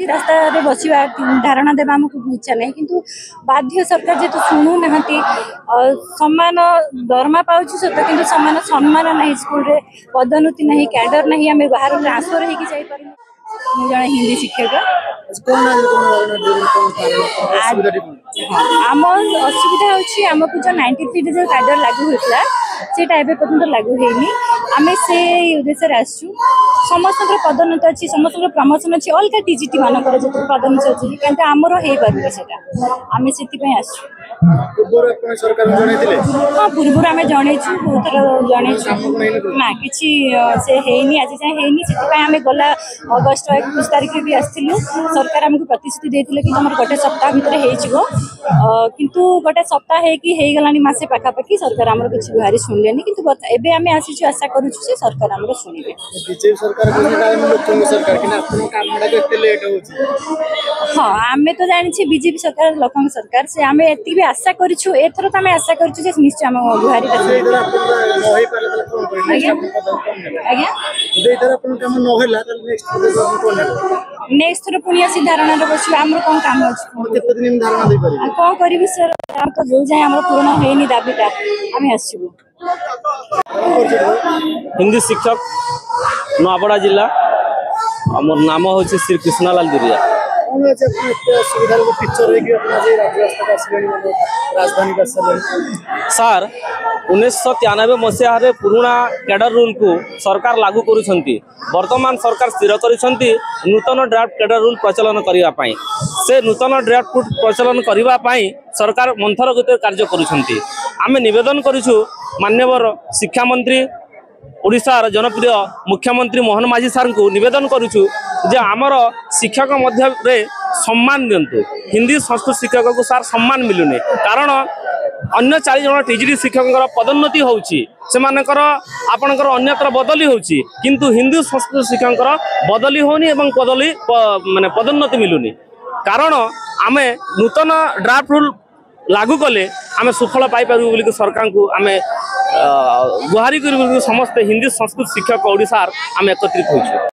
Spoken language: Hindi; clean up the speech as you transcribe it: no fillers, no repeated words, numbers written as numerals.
रास्ता रे बसवा धारणा देवा आमको इच्छा नहीं किंतु बाध्य सरकार जेतु शुणु ना सामान दरमा पाउछ सत किंतु सामान सम्मान नहीं स्कूल रे पदोन्नति नहीं कैडर नहीं आम बाहर ट्रांसफर होगी जाई पारि जन हिंदी शिक्षक आम असुविधा होची आमको जो 93 जो कैडर लागू होता सेटा एबे पर्यंत लागू हेनी आमे से उद्देश्य आसछु समस्त पदोन्नति अच्छी समस्त प्रमोशन अच्छी अलग टीजीटी मानकर जो पदोन्नति अच्छी किंतु आमर हो पारे सेटा आमे से आसछु हाँ पूर्व आम जनईचु बहुत थर जनईचु ना कि से हेनी आज जाए हेनी से आम गला अगस्ट 21 तारिख भी आसलु सरकार आमको प्रतिश्रुति देते कि तुम गोटे सप्ताह भितर हो किंतु गोटे सप्ताह होगा मसे पाखापाखि सरकार आमर किसी गुहारी शुणिले किंतु एबे आम आसी आशा करूँ से सरकार आमर शुणिबे हाँ आम तो जानी बीजेपी सरकार लोक सरकार से आम एति भी आशा करूँ एथर तो आम आशा करूँ निश्चय आम गुहारी नेक्स्ट थर पुणी आसी धारणा बस आम कौन काम अच्छे कौन करी सर आम तो जो जाए आम पूर्ण होनी दाबीटा आम आसू हिंदी शिक्षक नवापड़ा जिला मोर नाम हूँ श्री कृष्णलाल दुरिया सार 1993 मसीह पुराणा कैडर रूल को सरकार लागू करुछंती वर्तमान सरकार स्थिर करिसंती नूतन ड्राफ्ट कैडर रूल प्रचलन करने से नूतन ड्राफ्ट प्रचलन करने सरकार मंथर गति कार्य करुछंती आमे निवेदन करिछु माननीय शिक्षा मंत्री ओडिशार जनप्रिय मुख्यमंत्री मोहन माझी सार को निवेदन करुछु जे आमर शिक्षक मध्य रे सम्मान दिंतु हिंदी संस्कृत शिक्षक को सार सम्मान मिलुनी कारण अन्य 40 जन टीजीटी शिक्षक पदोन्नति होउची सेमानकर आपनकर अन्यत्र बदली होउची किंतु हिंदी संस्कृत शिक्षक बदली होनी एवं बदली माने पदोन्नति मिलुनी कारण आमे नूतन ड्राफ्ट रूल लागू कले आमे सुफल पाई पारु बोली सरकार को आमे गुहारी कर समस्त हिंदी संस्कृत शिक्षक ओडिशार आमे एकत्रित होइछु।